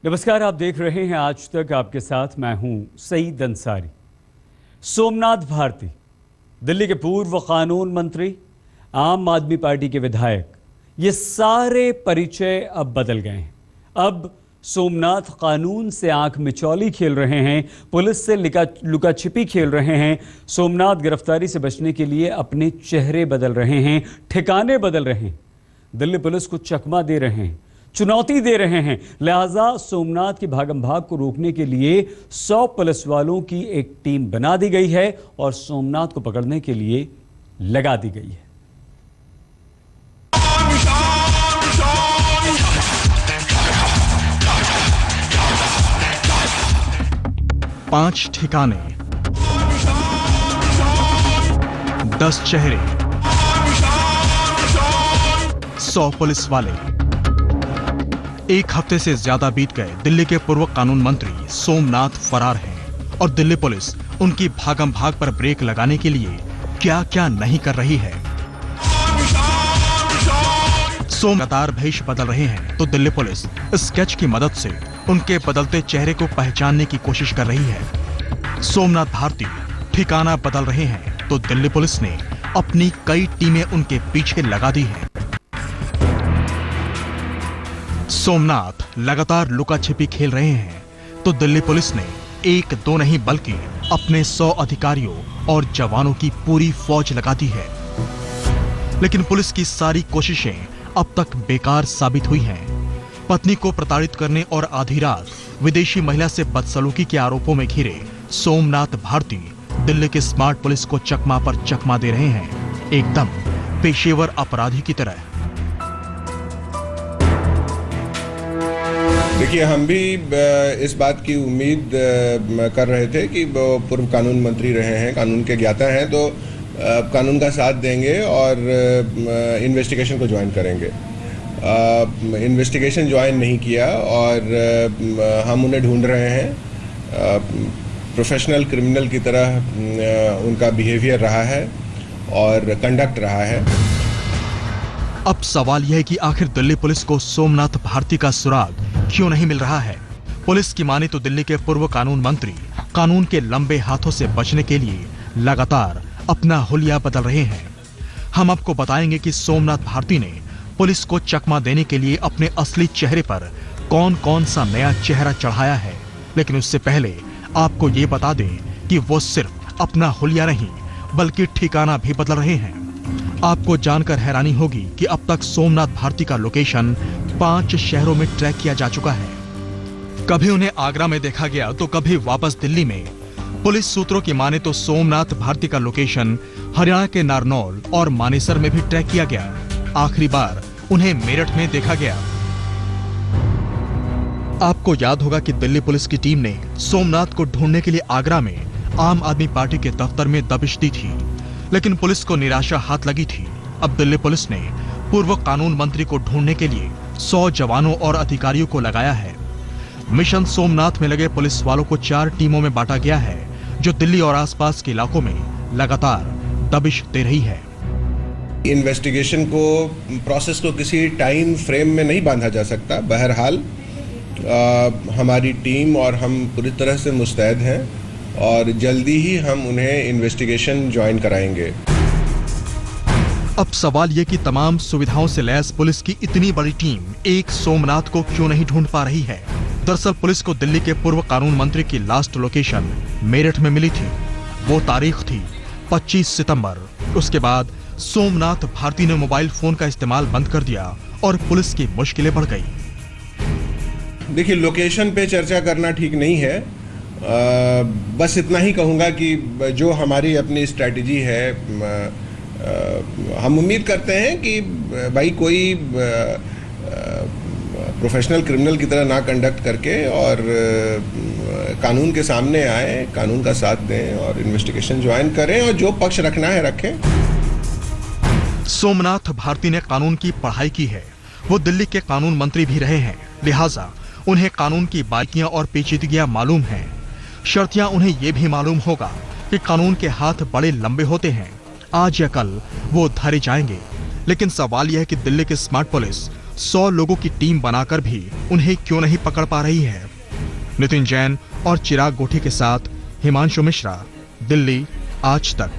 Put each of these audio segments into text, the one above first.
नमस्कार, आप देख रहे हैं आज तक। आपके साथ मैं हूं सईद अंसारी। सोमनाथ भारती, दिल्ली के पूर्व कानून मंत्री, आम आदमी पार्टी के विधायक, ये सारे परिचय अब बदल गए हैं। अब सोमनाथ कानून से आंख मिचौली खेल रहे हैं, पुलिस से लुका छिपी खेल रहे हैं। सोमनाथ गिरफ्तारी से बचने के लिए अपने चेहरे बदल रहे हैं, ठिकाने बदल रहे हैं, दिल्ली पुलिस को चकमा दे रहे हैं, चुनौती दे रहे हैं। लिहाजा सोमनाथ की भागम भाग को रोकने के लिए 100 पुलिस वालों की एक टीम बना दी गई है और सोमनाथ को पकड़ने के लिए लगा दी गई है। पांच ठिकाने, 10 चेहरे, 100 पुलिस वाले। एक हफ्ते से ज्यादा बीत गए। दिल्ली के पूर्व कानून मंत्री सोमनाथ फरार हैं और दिल्ली पुलिस उनकी भागम भाग पर ब्रेक लगाने के लिए क्या क्या नहीं कर रही है। लगातार भेष बदल रहे हैं तो दिल्ली पुलिस स्केच की मदद से उनके बदलते चेहरे को पहचानने की कोशिश कर रही है। सोमनाथ भारती ठिकाना बदल रहे हैं तो दिल्ली पुलिस ने अपनी कई टीमें उनके पीछे लगा दी हैं। सोमनाथ लगातार लुका छिपी खेल रहे हैं तो दिल्ली पुलिस ने एक दो नहीं बल्कि अपने 100 अधिकारियों और जवानों की पूरी फौज लगा दी है। लेकिन पुलिस की सारी कोशिशें अब तक बेकार साबित हुई हैं। पत्नी को प्रताड़ित करने और आधी रात विदेशी महिला से बदसलूकी के आरोपों में घिरे सोमनाथ भारती दिल्ली के स्मार्ट पुलिस को चकमा पर चकमा दे रहे हैं, एकदम पेशेवर अपराधी की तरह। देखिए, हम भी इस बात की उम्मीद कर रहे थे कि वो पूर्व कानून मंत्री रहे हैं, कानून के ज्ञाता हैं, तो कानून का साथ देंगे और इन्वेस्टिगेशन को ज्वाइन करेंगे। इन्वेस्टिगेशन ज्वाइन नहीं किया और हम उन्हें ढूंढ रहे हैं। प्रोफेशनल क्रिमिनल की तरह उनका बिहेवियर रहा है और कंडक्ट रहा है। अब सवाल यह है कि आखिर दिल्ली पुलिस को सोमनाथ भारती का सुराग क्यों नहीं मिल रहा है। पुलिस की माने तो दिल्ली के पूर्व कानून मंत्री कानून के लंबे हाथों से बचने के लिए लगातार अपना हुलिया बदल रहे हैं। हम आपको बताएंगे कि सोमनाथ भारती ने पुलिस को चकमा देने के लिए अपने असली चेहरे पर कौन कौन सा नया चेहरा चढ़ाया है। लेकिन उससे पहले आपको ये बता दें कि वो सिर्फ अपना हुलिया नहीं बल्कि ठिकाना भी बदल रहे हैं। आपको जानकर हैरानी होगी कि अब तक सोमनाथ भारती का लोकेशन 5 शहरों में ट्रैक किया जा चुका है। कभी उन्हें आगरा में देखा गया तो कभी वापस दिल्ली में। पुलिस सूत्रों की माने तो सोमनाथ भारती का लोकेशन हरियाणा के नारनौल और मानेसर में भी ट्रैक किया गया। आखिरी बार उन्हें मेरठ में देखा गया। आपको याद होगा कि दिल्ली पुलिस की टीम ने सोमनाथ को ढूंढने के लिए आगरा में आम आदमी पार्टी के दफ्तर में दबिश दी थी, लेकिन पुलिस को निराशा हाथ लगी थी। अब दिल्ली पुलिस ने पूर्व कानून मंत्री को ढूंढने के लिए 100 जवानों और अधिकारियों को लगाया है। मिशन सोमनाथ में लगे पुलिस वालों को 4 टीमों में बांटा गया है, जो दिल्ली और आसपास के इलाकों में लगातार दबिश दे रही है। इन्वेस्टिगेशन को, प्रोसेस को किसी टाइम फ्रेम में नहीं बांधा जा सकता। बहरहाल हमारी टीम और हम पूरी तरह से मुस्तैद हैं और जल्दी ही हम उन्हें इन्वेस्टिगेशन ज्वाइन कराएंगे। अब सवाल ये कि तमाम सुविधाओं से लैस पुलिस की इतनी बड़ी टीम एक सोमनाथ को क्यों नहीं ढूंढ पा रही है। दरअसल पुलिस को दिल्ली के पूर्व कानून मंत्री की लास्ट लोकेशन मेरठ में मिली थी। वो तारीख थी 25 सितंबर। उसके बाद सोमनाथ भारती ने मोबाइल फोन का इस्तेमाल बंद कर दिया और पुलिस की मुश्किलें बढ़ गई। देखिए, लोकेशन पे चर्चा करना ठीक नहीं है। बस इतना ही कहूँगा कि जो हमारी अपनी स्ट्रैटेजी है, हम उम्मीद करते हैं कि भाई कोई प्रोफेशनल क्रिमिनल की तरह ना कंडक्ट करके और कानून के सामने आए, कानून का साथ दें और इन्वेस्टिगेशन ज्वाइन करें और जो पक्ष रखना है रखें। सोमनाथ भारती ने कानून की पढ़ाई की है। वो दिल्ली के कानून मंत्री भी रहे हैं, लिहाजा उन्हें कानून की बारीकियां और पेचीदगियां मालूम हैं। शर्तियां उन्हें यह भी मालूम होगा कि कानून के हाथ बड़े लंबे होते हैं। आज या कल वो धरे जाएंगे। लेकिन सवाल यह है कि दिल्ली की स्मार्ट पुलिस 100 लोगों की टीम बनाकर भी उन्हें क्यों नहीं पकड़ पा रही है। नितिन जैन और चिराग गोठी के साथ हिमांशु मिश्रा, दिल्ली, आज तक।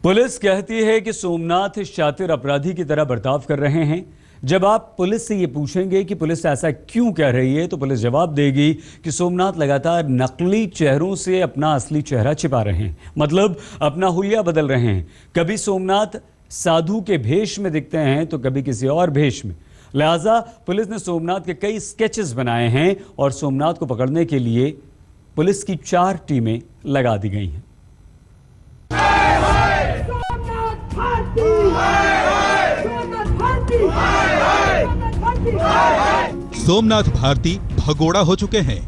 पुलिस कहती है कि सोमनाथ शातिर अपराधी की तरह बर्ताव कर रहे हैं। जब आप पुलिस से ये पूछेंगे कि पुलिस ऐसा क्यों कह रही है, तो पुलिस जवाब देगी कि सोमनाथ लगातार नकली चेहरों से अपना असली चेहरा छिपा रहे हैं, मतलब अपना हुलिया बदल रहे हैं। कभी सोमनाथ साधु के भेष में दिखते हैं तो कभी किसी और भेष में। लिहाजा पुलिस ने सोमनाथ के कई स्केचेस बनाए हैं और सोमनाथ को पकड़ने के लिए पुलिस की 4 टीमें लगा दी गई हैं। सोमनाथ भारती भगोड़ा हो चुके हैं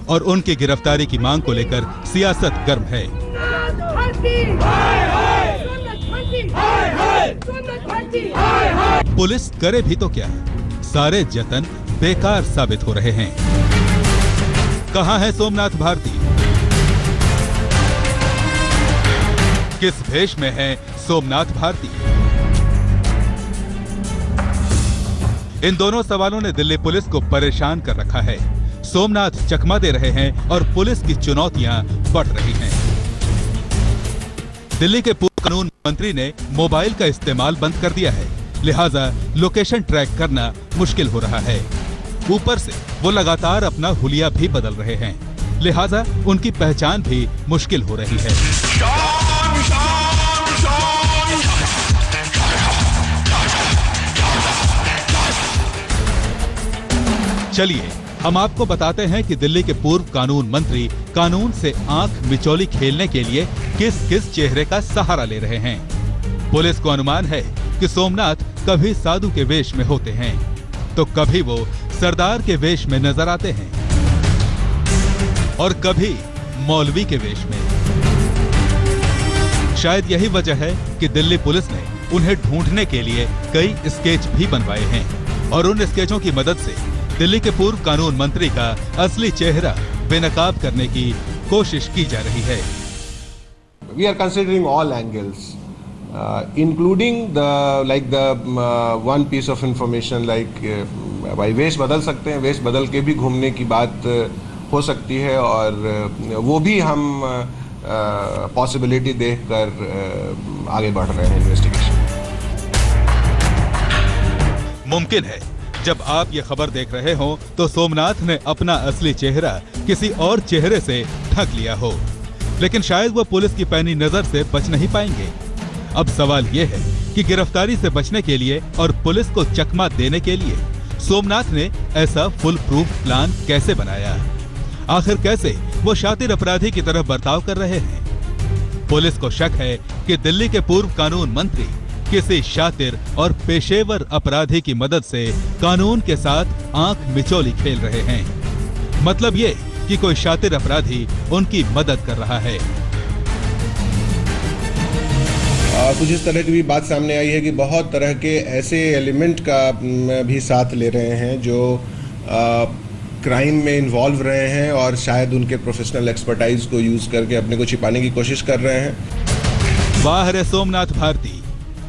और उनकी गिरफ्तारी की मांग को लेकर सियासत गर्म है। पुलिस करे भी तो क्या, सारे जतन बेकार साबित हो रहे हैं। कहां है सोमनाथ भारती? किस भेष में है सोमनाथ भारती? इन दोनों सवालों ने दिल्ली पुलिस को परेशान कर रखा है। सोमनाथ चकमा दे रहे हैं और पुलिस की चुनौतियां बढ़ रही हैं। दिल्ली के पूर्व कानून मंत्री ने मोबाइल का इस्तेमाल बंद कर दिया है, लिहाजा लोकेशन ट्रैक करना मुश्किल हो रहा है। ऊपर से वो लगातार अपना हुलिया भी बदल रहे हैं, लिहाजा उनकी पहचान भी मुश्किल हो रही है। चलिए हम आपको बताते हैं कि दिल्ली के पूर्व कानून मंत्री कानून से आंख मिचौली खेलने के लिए किस किस चेहरे का सहारा ले रहे हैं। पुलिस को अनुमान है कि सोमनाथ कभी साधु के वेश में होते हैं तो कभी वो सरदार के वेश में नजर आते हैं और कभी मौलवी के वेश में। शायद यही वजह है कि दिल्ली पुलिस ने उन्हें ढूंढने के लिए कई स्केच भी बनवाए हैं और उन स्केचों की मदद से दिल्ली के पूर्व कानून मंत्री का असली चेहरा बेनकाब करने की कोशिश की जा रही है। We are considering all angles, including the one piece of information like भाई वेश बदल सकते हैं, वेश बदल के भी घूमने की बात हो सकती है और वो भी हम पॉसिबिलिटी देखकर आगे बढ़ रहे हैं इन्वेस्टिगेशन। मुमकिन है जब आप ये खबर देख रहे हो तो सोमनाथ ने अपना असली चेहरा किसी और चेहरे से ढक लिया हो, लेकिन शायद वो पुलिस की पैनी नजर से बच नहीं पाएंगे। अब सवाल ये है कि गिरफ्तारी से बचने के लिए और पुलिस को चकमा देने के लिए सोमनाथ ने ऐसा फुल प्रूफ प्लान कैसे बनाया? आखिर कैसे वो शातिर अपराधी की तरह बर्ताव कर रहे हैं? पुलिस को शक है कि दिल्ली के पूर्व कानून मंत्री किसी शातिर और पेशेवर अपराधी की मदद से कानून के साथ आंख मिचौली खेल रहे हैं। मतलब ये कि कोई शातिर अपराधी उनकी मदद कर रहा है। कुछ इस तरह की भी बात सामने आई है कि बहुत तरह के ऐसे एलिमेंट का भी साथ ले रहे हैं जो क्राइम में इन्वॉल्व रहे हैं और शायद उनके प्रोफेशनल एक्सपर्टाइज को यूज करके अपने को छिपाने की कोशिश कर रहे हैं। वाह रे सोमनाथ भारती,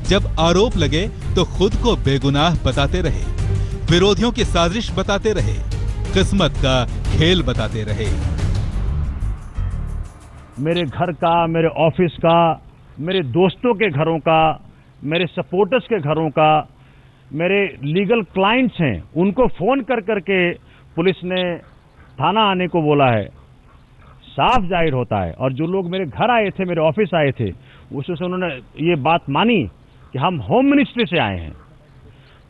जब आरोप लगे तो खुद को बेगुनाह बताते रहे, विरोधियों की साजिश बताते रहे, किस्मत का खेल बताते रहे। मेरे घर का, मेरे ऑफिस का, मेरे दोस्तों के घरों का, मेरे सपोर्टर्स के घरों का, मेरे लीगल क्लाइंट्स हैं, उनको फोन कर करके पुलिस ने थाना आने को बोला है। साफ जाहिर होता है। और जो लोग मेरे घर आए थे, मेरे ऑफिस आए थे, उसमें से उन्होंने ये बात मानी कि हम होम मिनिस्ट्री से आए हैं,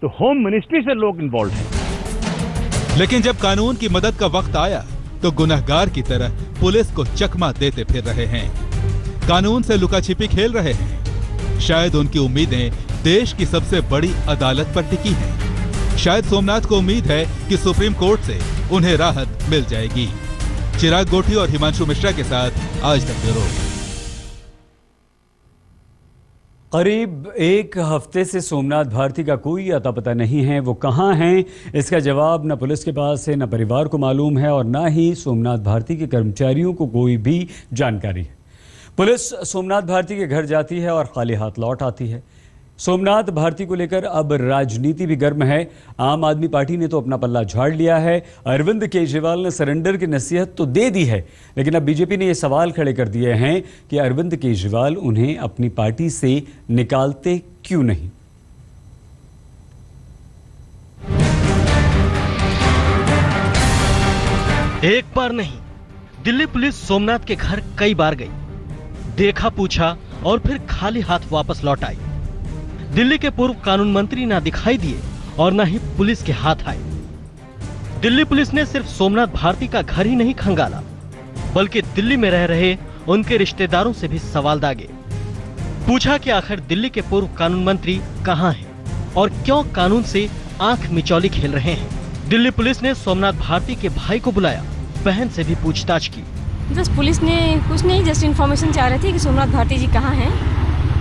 तो होम मिनिस्ट्री से लोग इन्वॉल्व हैं। लेकिन जब कानून की मदद का वक्त आया तो गुनहगार की तरह पुलिस को चकमा देते फिर रहे हैं, कानून से लुका छिपी खेल रहे हैं। शायद उनकी उम्मीदें देश की सबसे बड़ी अदालत पर टिकी हैं। शायद सोमनाथ को उम्मीद है कि सुप्रीम कोर्ट से उन्हें राहत मिल जाएगी। चिराग गोठी और हिमांशु मिश्रा के साथ आज तक ब्यूरो। करीब एक हफ्ते से सोमनाथ भारती का कोई अता पता नहीं है। वो कहाँ हैं, इसका जवाब न पुलिस के पास है, न परिवार को मालूम है और न ही सोमनाथ भारती के कर्मचारियों को कोई भी जानकारी है। पुलिस सोमनाथ भारती के घर जाती है और खाली हाथ लौट आती है। सोमनाथ भारती को लेकर अब राजनीति भी गर्म है। आम आदमी पार्टी ने तो अपना पल्ला झाड़ लिया है। अरविंद केजरीवाल ने सरेंडर की नसीहत तो दे दी है, लेकिन अब बीजेपी ने ये सवाल खड़े कर दिए हैं कि अरविंद केजरीवाल उन्हें अपनी पार्टी से निकालते क्यों नहीं। एक बार नहीं, दिल्ली पुलिस सोमनाथ के घर कई बार गई, देखा, पूछा और फिर खाली हाथ वापस लौट आई। दिल्ली के पूर्व कानून मंत्री ना दिखाई दिए और ना ही पुलिस के हाथ आए। दिल्ली पुलिस ने सिर्फ सोमनाथ भारती का घर ही नहीं खंगाला, बल्कि दिल्ली में रह रहे उनके रिश्तेदारों से भी सवाल दागे। पूछा कि आखिर दिल्ली के पूर्व कानून मंत्री कहां हैं और क्यों कानून से आंख मिचौली खेल रहे हैं। दिल्ली पुलिस ने सोमनाथ भारती के भाई को बुलाया, बहन से भी पूछताछ की। जस्ट पुलिस ने कुछ नहीं, जस्ट इन्फॉर्मेशन चाह रहे थे कि सोमनाथ भारती जी कहाँ हैं,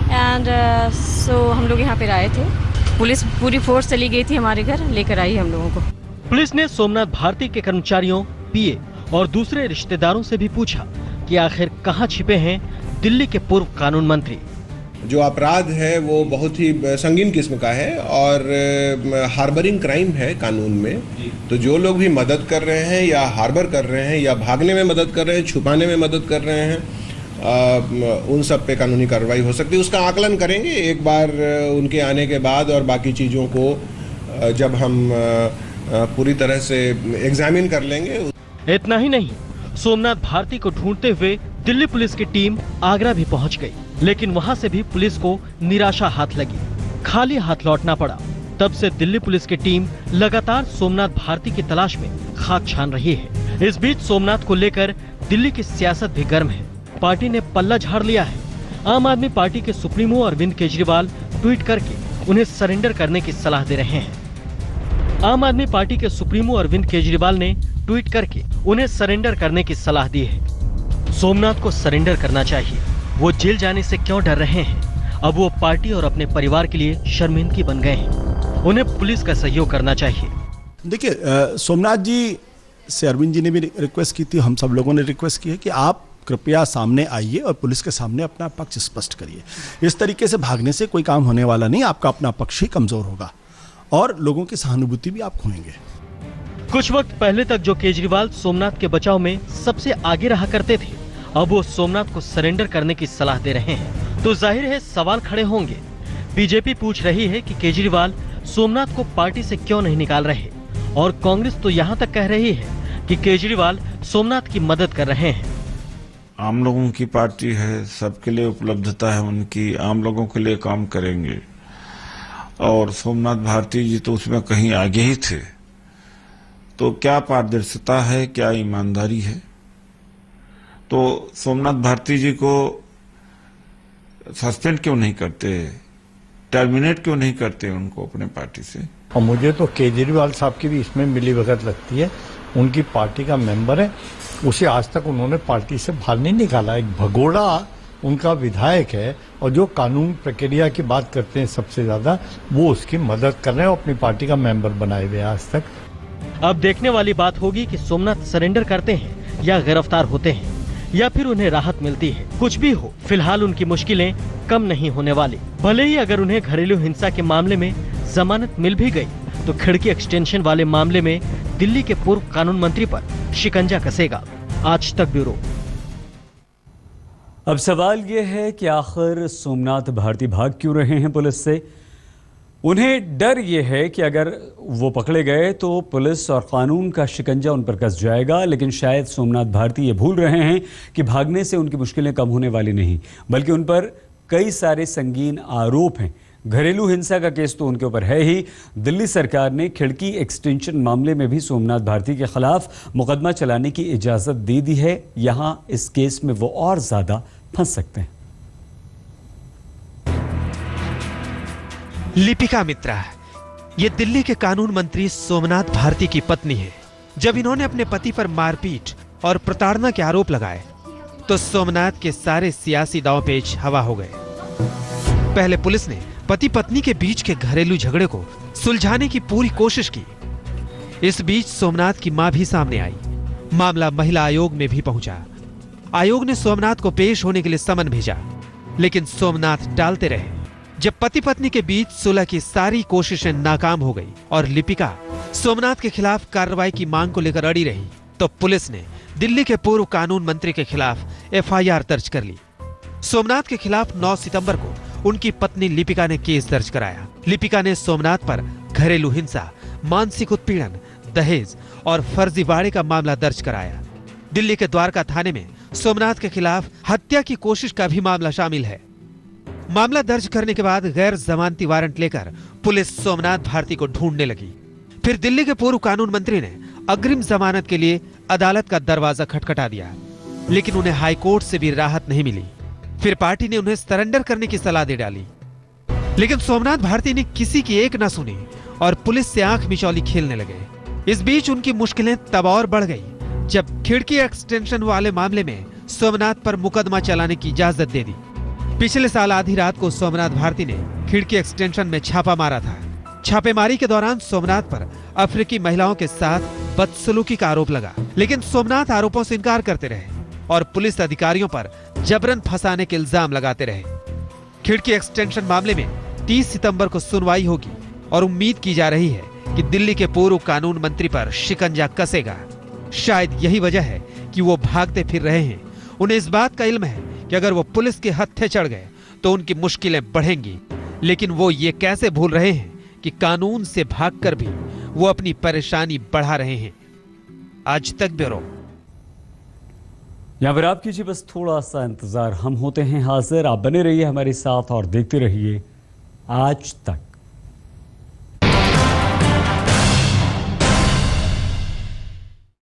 एंड सो हम लोग यहाँ पे आए थे। पुलिस पूरी फोर्स चली गई थी हमारे घर, लेकर आई हम लोगों को। पुलिस ने सोमनाथ भारती के कर्मचारियों, पीए और दूसरे रिश्तेदारों से भी पूछा कि आखिर कहाँ छिपे हैं दिल्ली के पूर्व कानून मंत्री। जो अपराध है वो बहुत ही संगीन किस्म का है और हार्बरिंग क्राइम है कानून में। तो जो लोग भी मदद कर रहे हैं या हार्बर कर रहे हैं या भागने में मदद कर रहे हैं, छुपाने में मदद कर रहे हैं, उन सब पे कानूनी कार्रवाई हो सकती है। उसका आकलन करेंगे एक बार उनके आने के बाद, और बाकी चीज़ों को जब हम पूरी तरह से एग्जामिन कर लेंगे। इतना ही नहीं, सोमनाथ भारती को ढूंढते हुए दिल्ली पुलिस की टीम आगरा भी पहुंच गई, लेकिन वहां से भी पुलिस को निराशा हाथ लगी, खाली हाथ लौटना पड़ा। तब से दिल्ली पुलिस की टीम लगातार सोमनाथ भारती की तलाश में खाक छान रही है। इस बीच सोमनाथ को लेकर दिल्ली की सियासत भी गर्म है। पार्टी ने पल्ला झाड़ लिया है। आम आदमी पार्टी के सुप्रीमो अरविंद केजरीवाल ट्वीट करके उन्हें सरेंडर करने की सलाह दे रहे हैं। आम आदमी पार्टी के सुप्रीमो अरविंद केजरीवाल ने ट्वीट करके उन्हें सरेंडर करने की सलाह दी है। सोमनाथ को सरेंडर करना चाहिए। वो जेल जाने से क्यों डर रहे हैं? अब वो पार्टी और अपने परिवार के लिए शर्मिंदगी बन गए हैं। उन्हें पुलिस का सहयोग करना चाहिए। देखिए, सोमनाथ जी से अरविंद जी ने भी रिक्वेस्ट की थी, हम सब लोगों ने रिक्वेस्ट की है कि आप कृपया सामने आइए और पुलिस के सामने अपना पक्ष स्पष्ट करिए। इस तरीके से भागने से कोई काम होने वाला नहीं, आपका अपना पक्ष ही कमजोर होगा और लोगों की सहानुभूति भी आप खोएंगे। कुछ वक्त पहले तक जो केजरीवाल सोमनाथ के बचाव में सबसे आगे रहा करते थे, अब वो सोमनाथ को सरेंडर करने की सलाह दे रहे हैं। तो जाहिर है सवाल खड़े होंगे। बीजेपी पूछ रही है कि केजरीवाल सोमनाथ को पार्टी से क्यों नहीं निकाल रहे, और कांग्रेस तो यहाँ तक कह रही है कि केजरीवाल सोमनाथ की मदद कर रहे हैं। आम लोगों की पार्टी है, सबके लिए उपलब्धता है उनकी, आम लोगों के लिए काम करेंगे। और सोमनाथ भारती जी तो उसमें कहीं आगे ही थे। तो क्या पारदर्शिता है, क्या ईमानदारी है? तो सोमनाथ भारती जी को सस्पेंड क्यों नहीं करते, टर्मिनेट क्यों नहीं करते उनको अपने पार्टी से? और मुझे तो केजरीवाल साहब की भी इसमें मिलीभगत लगती है। उनकी पार्टी का मेंबर है, उसे आज तक उन्होंने पार्टी से बाहर नहीं निकाला। एक भगोड़ा उनका विधायक है और जो कानून प्रक्रिया की बात करते हैं सबसे ज्यादा, वो उसकी मदद कर रहे हैं, अपनी पार्टी का मेंबर बनाए हुए आज तक। अब देखने वाली बात होगी कि सोमनाथ सरेंडर करते हैं या गिरफ्तार होते हैं, या फिर उन्हें राहत मिलती है। कुछ भी हो, फिलहाल उनकी मुश्किलें कम नहीं होने वाली। भले ही अगर उन्हें घरेलू हिंसा के मामले में जमानत मिल भी गई, तो खिड़की एक्सटेंशन वाले मामले में दिल्ली के पूर्व कानून मंत्री पर शिकंजा कसेगा। आज तक ब्यूरो। अब सवाल यह है कि आखिर सोमनाथ भारती भाग क्यों रहे हैं पुलिस से? उन्हें डर यह है कि अगर वो पकड़े गए तो पुलिस और कानून का शिकंजा उन पर कस जाएगा। लेकिन शायद सोमनाथ भारती ये भूल रहे हैं कि भागने से उनकी मुश्किलें कम होने वाली नहीं, बल्कि उन पर कई सारे संगीन आरोप हैं। घरेलू हिंसा का केस तो उनके ऊपर है ही। दिल्ली सरकार ने खिड़की एक्सटेंशन मामले में भी सोमनाथ भारती के खिलाफ मुकदमा चलाने की इजाजत दे दी है। यहां इस केस में वो और ज्यादा फंस सकते हैं। लिपिका मित्रा, ये दिल्ली के कानून मंत्री सोमनाथ भारती की पत्नी है। जब इन्होंने अपने पति पर मारपीट और प्रताड़ना के आरोप लगाए, तो सोमनाथ के सारे सियासी दांवपेच हवा हो गए। पहले पुलिस ने पति पत्नी के बीच के घरेलू झगड़े को सुलझाने की पूरी कोशिश की। इस बीच सोमनाथ की मां भी सामने आई। मामला महिला आयोग में भी पहुंचा। आयोग ने सोमनाथ को पेश होने के लिए समन भेजा, लेकिन सोमनाथ टालते रहे। जब पति पत्नी के बीच सुलह की सारी कोशिशें नाकाम हो गई और लिपिका सोमनाथ के खिलाफ कार्रवाई की मांग को लेकर अड़ी रही, तो पुलिस ने दिल्ली के पूर्व कानून मंत्री के खिलाफ एफआईआर दर्ज कर ली। सोमनाथ के खिलाफ 9 सितंबर को उनकी पत्नी लिपिका ने केस दर्ज कराया। लिपिका ने सोमनाथ पर घरेलू हिंसा, मानसिक उत्पीड़न, दहेज और फर्जीवाड़े का मामला दर्ज कराया। दिल्ली के द्वारका थाने में सोमनाथ के खिलाफ हत्या की कोशिश का भी मामला शामिल है। मामला दर्ज करने के बाद गैर जमानती वारंट लेकर पुलिस सोमनाथ भारती को ढूंढने लगी। फिर दिल्ली के पूर्व कानून मंत्री ने अग्रिम जमानत के लिए अदालत का दरवाजा खटखटा दिया, लेकिन उन्हें हाईकोर्ट से भी राहत नहीं मिली। फिर पार्टी ने उन्हें सरेंडर करने की सलाह दे डाली, लेकिन सोमनाथ भारती ने किसी की एक न सुनी और पुलिस से आंख मिचौली खेलने लगे। इस बीच उनकी मुश्किलें तब और बढ़ गई जब खिड़की एक्सटेंशन वाले मामले में सोमनाथ पर मुकदमा चलाने की इजाजत दे दी। पिछले साल आधी रात को सोमनाथ भारती ने खिड़की एक्सटेंशन में छापा मारा था। छापेमारी के दौरान सोमनाथ पर अफ्रीकी महिलाओं के साथ बदसलूकी का आरोप लगा, लेकिन सोमनाथ आरोपों से इनकार करते रहे और पुलिस अधिकारियों पर जबरन फंसाने के इल्जाम लगाते रहे। खिड़की एक्सटेंशन मामले में 30 सितंबर को सुनवाई होगी और उम्मीद की जा रही है कि दिल्ली के पूर्व कानून मंत्री पर शिकंजा कसेगा। शायद यही वजह है कि वो भागते फिर रहे हैं। उन्हें इस बात का इल्म है कि अगर वो पुलिस के हत्थे चढ़ गए तो उनकी मुश्किलें बढ़ेंगी, लेकिन वो ये कैसे भूल रहे हैं कि कानून से भागकर भी वो अपनी परेशानी बढ़ा रहे हैं। आज तक ब्यूरो। यहाँ पर आप कीजिए बस थोड़ा सा इंतजार, हम होते हैं हाजिर। आप बने रहिए हमारे साथ और देखते रहिए आज तक।